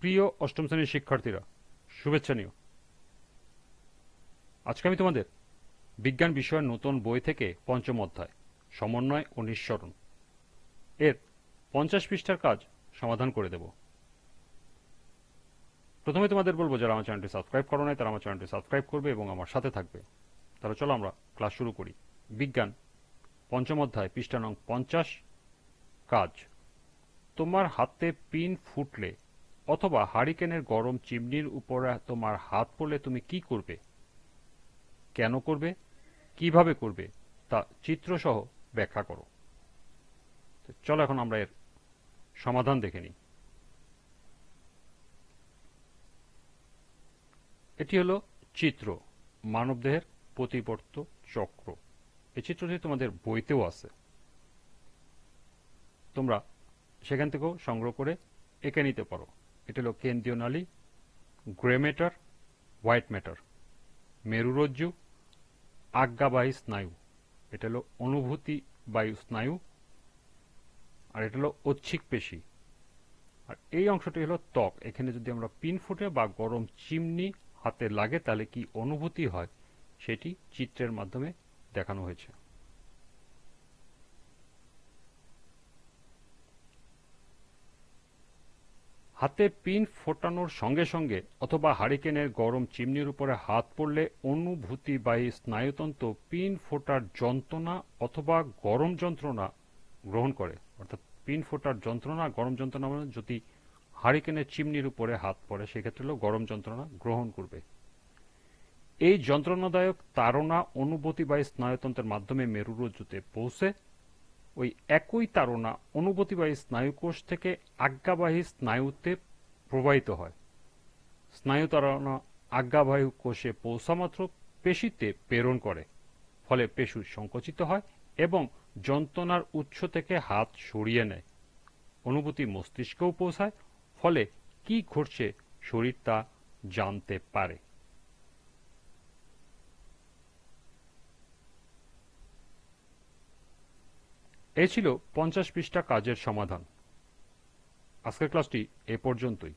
প্রিয় অষ্টম শ্রেণীর শিক্ষার্থীরা, শুভেচ্ছা নিও। আজকে আমি তোমাদের বিজ্ঞান বিষয়ের নতুন বই থেকে পঞ্চম অধ্যায় সমন্বয় ও নিঃসরণ এর 50 পৃষ্ঠার কাজ সমাধান করে দেব। প্রথমে তোমাদের বলবো, যারা আমার চ্যানেলটি সাবস্ক্রাইব করো নাই তারা আমার চ্যানেলটি সাবস্ক্রাইব করবে এবং আমার সাথে থাকবে। তাহলে চলো আমরা ক্লাস শুরু করি। বিজ্ঞান পঞ্চম অধ্যায় পৃষ্ঠা নং 50। কাজ: তোমার হাতে পিন ফুটলে অথবা হারিকেনের গরম চিমনির উপরে তোমার হাত পড়লে তুমি কি করবে, কেন করবে, কিভাবে করবে তা চিত্রসহ ব্যাখ্যা করো। চলো এখন আমরা এর সমাধান দেখে নিই। এটি হলো চিত্র, মানবদেহের প্রতিবর্ত চক্র। এই চিত্রটি তোমাদের বইতেও আছে, তোমরা সেখান থেকেও সংগ্রহ করে এঁকে নিতে পারো। এটা হলো কেন্দ্রীয় নালী, গ্রে ম্যাটার, হোয়াইট ম্যাটার, মেরুরজ্জু, আজ্ঞাবাহী স্নায়ু, এটা হলো অনুভূতি বায়ু স্নায়ু, আর এটা হলো ঐচ্ছিক পেশি, আর এই অংশটি হলো ত্বক। এখানে যদি আমরা পিন ফুটে বা গরম চিমনি হাতে লাগে তাহলে কি অনুভূতি হয় সেটি চিত্রের মাধ্যমে দেখানো হয়েছে। হাতে পিন ফোটানোর সঙ্গে সঙ্গে অথবা হারিকেনের গরম চিমনির উপরে হাত পড়লে অনুভূতিবাহী স্নায়ুতন্ত্র পিন ফোটার যন্ত্রণা অথবা গরম যন্ত্রণা গ্রহণ করে। অর্থাৎ পিন ফোটার যন্ত্রণা, গরম যন্ত্রণা মানে যদি হারিকেনের চিমনির উপরে হাত পড়ে সেক্ষেত্রে হলো গরম যন্ত্রণা গ্রহণ করবে। এই যন্ত্রণাদায়ক তাড়না অনুভূতিবাহী স্নায়ুতন্ত্রের মাধ্যমে মেরুরজ্জুতে পৌঁছে ওই একই তাড়না অনুভূতিবাহী স্নায়ুকোষ থেকে আজ্ঞাবাহী স্নায়ুতে প্রবাহিত হয়। স্নায়ু তাড়না আজ্ঞাবাহী কোষে পৌঁছামাত্র পেশিতে প্রেরণ করে, ফলে পেশি সংকুচিত হয় এবং যন্ত্রণার উৎস থেকে হাত সরিয়ে নেয়। অনুভূতি মস্তিষ্কেও পৌঁছায়, ফলে কি ঘটছে শরীর তা জানতে পারে। এই ছিল 50 পৃষ্ঠা কাজের সমাধান। আজকের ক্লাসটি এ পর্যন্তই।